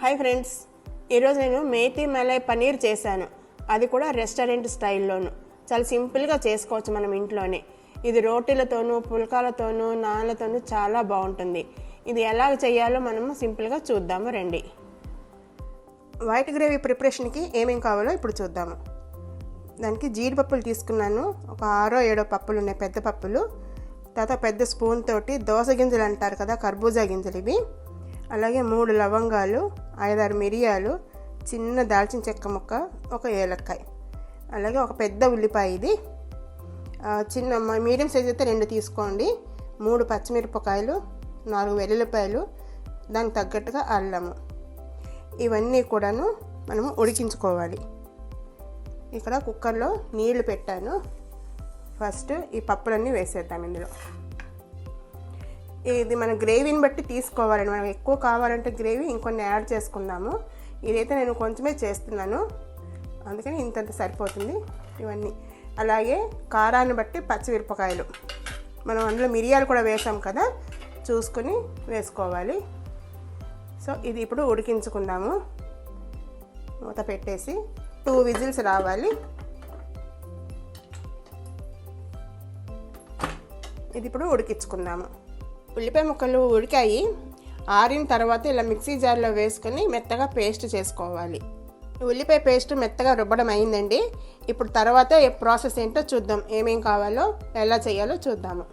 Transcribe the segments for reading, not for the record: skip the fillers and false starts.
Hi friends, ఈరోజు నేను మేథీ మలై పనీర్ చేశాను. అది కూడా రెస్టారెంట్ స్టైల్లోను. చాలా సింపుల్గా చేసుకోవచ్చు మనం ఇంట్లోనే. ఇది రోటీలతోనూ పుల్కాలతోనూ నాన్లతోనూ చాలా బాగుంటుంది. ఇది ఎలా చేయాలో మనము సింపుల్గా చూద్దాము రండి. వైట్ గ్రేవీ ప్రిపరేషన్కి ఏమేం కావాలో ఇప్పుడు చూద్దాము. దానికి జీడిపప్పులు తీసుకున్నాను. ఒక 6-7 పప్పులు ఉన్నాయి, పెద్ద పప్పులు. తర్వాత పెద్ద స్పూన్ తోటి దోస గింజలు అంటారు కదా, కర్బూజా గింజలు ఇవి. అలాగే 3 లవంగాలు, 5-6 మిరియాలు, చిన్న దాల్చిన చెక్క ముక్క, ఒక ఏలక్కాయ, అలాగే ఒక పెద్ద ఉల్లిపాయ. ఇది చిన్న మీడియం సైజ్ అయితే 2 తీసుకోండి. 3 పచ్చిమిరపకాయలు, 4 వెల్లుల్లిపాయలు, దానికి తగ్గట్టుగా అల్లము. ఇవన్నీ కూడాను మనము ఉడికించుకోవాలి. ఇక్కడ కుక్కర్లో నీళ్లు పెట్టాను. ఫస్ట్ ఈ పప్పులన్నీ వేసేద్దాం ఇందులో. ఇది మన గ్రేవీని బట్టి తీసుకోవాలండి. మనం ఎక్కువ కావాలంటే గ్రేవీ ఇంకొన్ని యాడ్ చేసుకుందాము. ఇదైతే నేను కొంచెమే చేస్తున్నాను, అందుకని ఇంతంత సరిపోతుంది. ఇవన్నీ అలాగే కారాన్ని బట్టి పచ్చిమిరపకాయలు, మనం అందులో మిరియాలు కూడా వేసాం కదా, చూసుకొని వేసుకోవాలి. సో ఇది ఇప్పుడు ఉడికించుకుందాము. మూత పెట్టేసి 2 విజిల్స్ రావాలి. ఇది ఇప్పుడు ఉడికించుకుందాము. ఉల్లిపాయ ముక్కలు ఉడికాయి. ఆరిన తర్వాత ఇలా మిక్సీ జార్లో వేసుకొని మెత్తగా పేస్ట్ చేసుకోవాలి. ఉల్లిపాయ పేస్ట్ మెత్తగా రుబ్బడం అయిందండి. ఇప్పుడు తర్వాత ప్రాసెస్ ఏంటో చూద్దాం. ఏమేం కావాలో ఎలా చేయాలో చూద్దాము.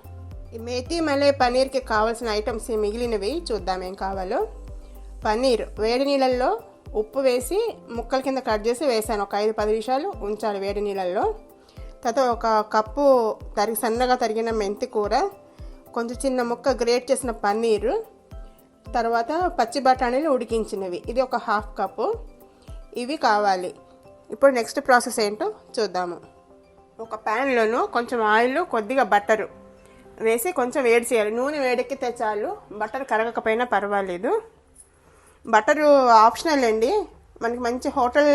ఈ మేథీ మలై పనీర్కి కావాల్సిన ఐటమ్స్ మిగిలినవి చూద్దాం ఏం కావాలో. పనీర్ వేడి నీళ్ళల్లో ఉప్పు వేసి ముక్కల కింద కట్ చేసి వేసాను. ఒక 5-10 నిమిషాలు ఉంచాలి వేడి నీళ్ళల్లో. తర్వాత ఒక కప్పు సన్నగా తరిగిన మెంతి కూర, కొంచెం చిన్న ముక్క గ్రేట్ చేసిన పన్నీరు, తర్వాత పచ్చి బఠానీలు ఉడికించినవి, ఇది ఒక 1/2 కప్పు. ఇవి కావాలి. ఇప్పుడు నెక్స్ట్ ప్రాసెస్ ఏంటో చూద్దాము. ఒక ప్యాన్లోను కొంచెం ఆయిల్, కొద్దిగా బటరు వేసి కొంచెం వేడి చేయాలి. నూనె వేడెక్కితే చాలు, బటర్ కరగకపోయినా పర్వాలేదు. బటరు ఆప్షనల్ అండి. మనకి మంచి హోటల్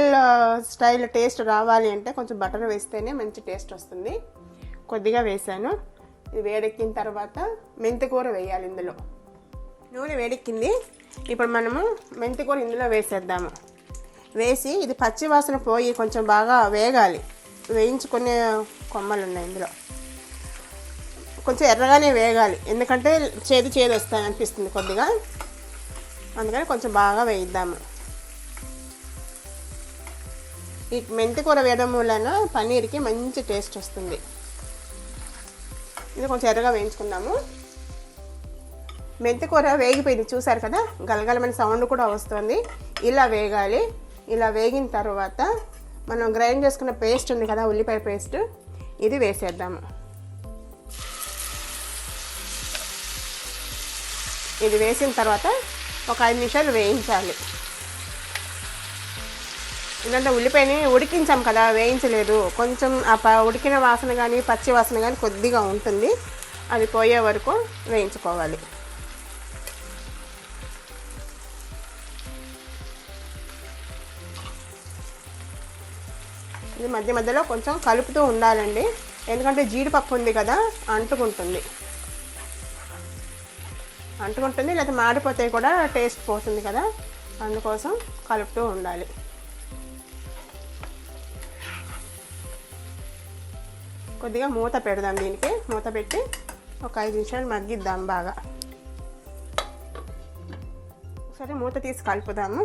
స్టైల్ టేస్ట్ రావాలి అంటే కొంచెం బటర్ వేస్తేనే మంచి టేస్ట్ వస్తుంది. కొద్దిగా వేసాను. ఇది వేడెక్కిన తర్వాత మెంతి కూర వేయాలి ఇందులో. నూనె వేడెక్కింది. ఇప్పుడు మనము మెంతి కూర ఇందులో వేసేద్దాము. వేసి ఇది పచ్చి వాసన పోయి కొంచెం బాగా వేగాలి. వేయించుకునే కొమ్మలు ఉన్నాయి ఇందులో. కొంచెం ఎర్రగానే వేగాలి, ఎందుకంటే చేదు వస్తాయి అనిపిస్తుంది కొద్దిగా, అందుకని కొంచెం బాగా వేయిద్దాము. ఈ మెంతి కూర వేయడం వలన పన్నీర్కి మంచి టేస్ట్ వస్తుంది. ఇది కొంచెం ఎర్రగా వేయించుకుందాము. మెంతి కూర వేగిపోయింది, చూసారు కదా, గలగలమైన సౌండ్ కూడా వస్తుంది. ఇలా వేగాలి. ఇలా వేగిన తర్వాత మనం గ్రైండ్ చేసుకున్న పేస్ట్ ఉంది కదా, ఉల్లిపాయ పేస్ట్, ఇది వేసేద్దాము. ఇది వేసిన తర్వాత ఒక 5 నిమిషాలు వేయించాలి. ఎందుకంటే ఉల్లిపాయని ఉడికించాం కదా, వేయించలేదు. కొంచెం ఉడికిన వాసన కానీ పచ్చి వాసన కానీ కొద్దిగా ఉంటుంది. అది పోయే వరకు వేయించుకోవాలి. ఇది మధ్య మధ్యలో కొంచెం కలుపుతూ ఉండాలండి, ఎందుకంటే జీడిపప్పు ఉంది కదా, అంటుకుంటుంది. లేదా మాడిపోతే కూడా టేస్ట్ పోతుంది కదా, అందుకోసం కలుపుతూ ఉండాలి. కొద్దిగా మూత పెడదాం. దీనికి మూత పెట్టి ఒక 5 నిమిషాలు మగ్గిద్దాం బాగా. సరే, మూత తీసి కలుపుదాము.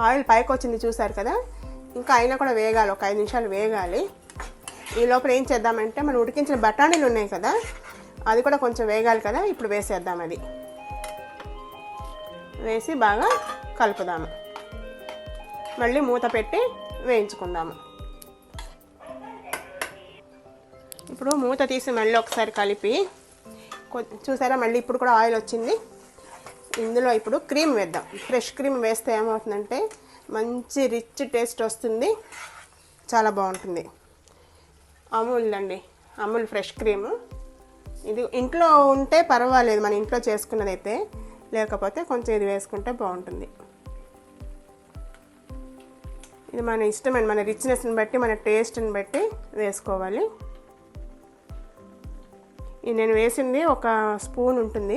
ఆయిల్ పైకి వచ్చింది, చూసారు కదా. ఇంకా అయినా కూడా వేగాలి, ఒక 5 నిమిషాలు వేగాలి. ఈ లోపల ఏం చేద్దామంటే మనం ఉడికించిన బఠానీలు ఉన్నాయి కదా, అది కూడా కొంచెం వేగాలి కదా. ఇప్పుడు వేసేద్దాం. అది వేసి బాగా కలుపుదాము. మళ్ళీ మూత పెట్టి వేయించుకుందాము. ఇప్పుడు మూత తీసి మళ్ళీ ఒకసారి కలిపి చూసారా, మళ్ళీ ఇప్పుడు కూడా ఆయిల్ వచ్చింది. ఇందులో ఇప్పుడు క్రీమ్ వేద్దాం. ఫ్రెష్ క్రీమ్ వేస్తే ఏమవుతుందంటే మంచి రిచ్ టేస్ట్ వస్తుంది, చాలా బాగుంటుంది. అమూల్ అండి, అమూల్ ఫ్రెష్ క్రీము. ఇది ఇంట్లో ఉంటే పర్వాలేదు, మన ఇంట్లో చేసుకున్నదైతే. లేకపోతే కొంచెం ఇది వేసుకుంటే బాగుంటుంది. ఇది మన ఇష్టమైన, మన రిచ్నెస్ని బట్టి, మన టేస్ట్ని బట్టి వేసుకోవాలి. ఇది నేను వేసింది ఒక స్పూన్ ఉంటుంది.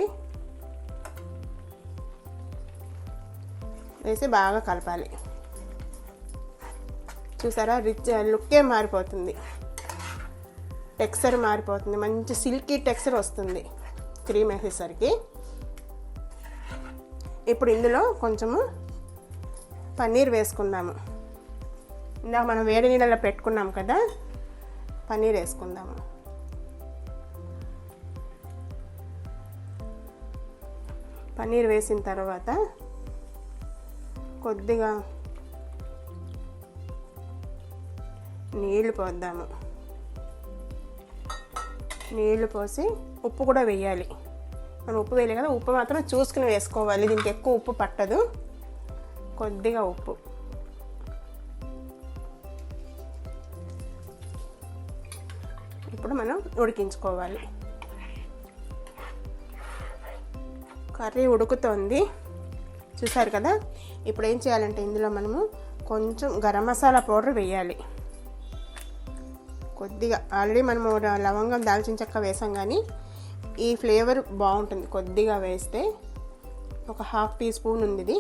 వేసి బాగా కలపాలి. చూసారా రిచ్ లుక్కే మారిపోతుంది, టెక్స్చర్ మారిపోతుంది, మంచి సిల్కీ టెక్స్చర్ వస్తుంది క్రీమ్ వేసేసరికి. ఇప్పుడు ఇందులో కొంచెము పన్నీర్ వేసుకుందాము. ఇందాక మనం వేడి నీళ్ళలో పెట్టుకున్నాం కదా, పన్నీర్ వేసుకుందాము. పన్నీర్ వేసిన తర్వాత కొద్దిగా నీళ్లు పోద్దాము. నీళ్లు పోసి ఉప్పు కూడా వేయాలి. మనం ఉప్పు వేయలేదు కదా, ఉప్పు మాత్రం చూసుకుని వేసుకోవాలి, దీనికి ఎక్కువ ఉప్పు పట్టదు. కొద్దిగా ఉప్పు, ఇప్పుడు మనం ఉడికించుకోవాలి. కర్రీ ఉడుకుతోంది చూసారు కదా. ఇప్పుడు ఏం చేయాలంటే ఇందులో మనము కొంచెం గరం మసాలా పౌడర్ వేయాలి. కొద్దిగా, ఆల్రెడీ మనము లవంగం దాల్చిన చెక్క వేసాం కానీ ఈ ఫ్లేవర్ బాగుంటుంది, కొద్దిగా వేస్తే. ఒక 1/2 టీ స్పూన్ ఉంది ఇది.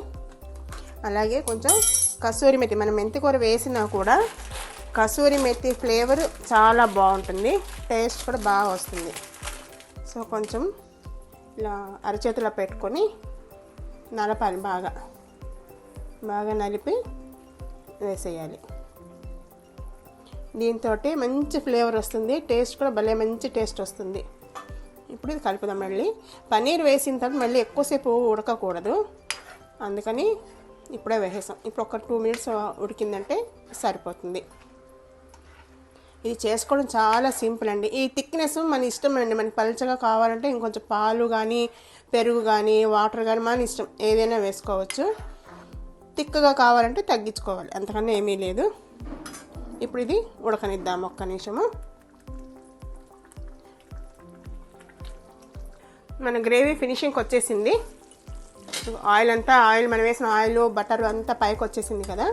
అలాగే కొంచెం కసూరి మెతి, మనం మెంతికూర వేసినా కూడా కసూరి మెతి ఫ్లేవర్ చాలా బాగుంటుంది, టేస్ట్ కూడా బాగా వస్తుంది. సో కొంచెం ఇలా అరచేతిలో పెట్టుకొని నలపాలి, బాగా నలిపి వేసేయాలి. దీంతో మంచి ఫ్లేవర్ వస్తుంది, టేస్ట్ కూడా భలే మంచి టేస్ట్ వస్తుంది. ఇప్పుడు ఇది కలుపుదాం. మళ్ళీ పన్నీర్ వేసిన తర్వాత మళ్ళీ ఎక్కువసేపు ఉడకకూడదు, అందుకని ఇప్పుడే వేసేసాం. ఇప్పుడు ఒక 2 మినిట్స్ ఉడికిందంటే సరిపోతుంది. ఇది చేసుకోవడం చాలా సింపుల్ అండి. ఈ థిక్నెస్ మన ఇష్టం అండి, మనకి పలుచగా కావాలంటే ఇంకొంచెం పాలు కానీ పెరుగు కానీ వాటర్ కానీ మన ఇష్టం, ఏదైనా వేసుకోవచ్చు. థిక్గా కావాలంటే తగ్గించుకోవాలి, అంతకన్నా ఏమీ లేదు. ఇప్పుడు ఇది ఉడకనిద్దాం ఒక్క నిమిషము. మన గ్రేవీ ఫినిషింగ్కి వచ్చేసింది. ఆయిల్ మనం వేసిన ఆయిల్ బటర్ అంతా పైకి వచ్చేసింది కదా.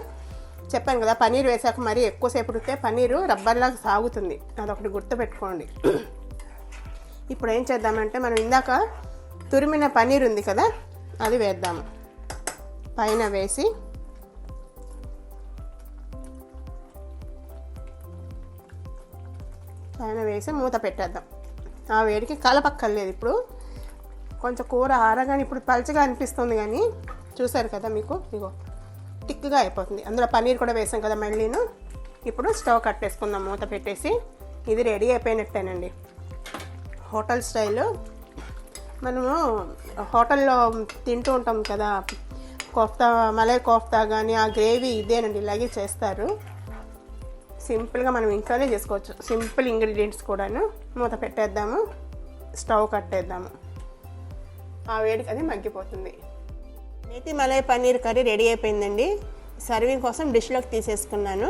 చెప్పాను కదా, పన్నీర్ వేసాక మరీ ఎక్కువసేపు ఉడికితే పన్నీరు రబ్బర్లాగా సాగుతుంది, అదొకటి గుర్తుపెట్టుకోండి. ఇప్పుడు ఏం చేద్దామంటే మనం ఇందాక తురిమిన పన్నీర్ ఉంది కదా, అది వేద్దాము. పైన వేసి మూత పెట్టేద్దాం. ఆ వేడికి కలపక్కర్లేదు. ఇప్పుడు కొంచెం కూర ఆరగానే ఇప్పుడు పలుచగా అనిపిస్తుంది కానీ చూసారు కదా మీకు, ఇగో థిక్గా అయిపోతుంది. అందులో పన్నీర్ కూడా వేసాం కదా మళ్ళీను. ఇప్పుడు స్టవ్ కట్టేసుకుందాం మూత పెట్టేసి. ఇది రెడీ అయిపోయినట్టేనండి. హోటల్ స్టైల్లో మనము హోటల్లో తింటూ ఉంటాం కదా, కోఫ్తా, మలై కోఫ్తా కానీ ఆ గ్రేవీ ఇదేనండి, ఇలాగే చేస్తారు. సింపుల్గా మనం ఇంట్లోనే చేసుకోవచ్చు, సింపుల్ ఇంగ్రీడియంట్స్ కూడాను. మూత పెట్టేద్దాము, స్టవ్ కట్టేద్దాము. ఆ వేడికి అది మగ్గిపోతుంది. మేథి మలై పన్నీర్ కర్రీ రెడీ అయిపోయిందండి. సర్వింగ్ కోసం డిష్లోకి తీసేసుకున్నాను.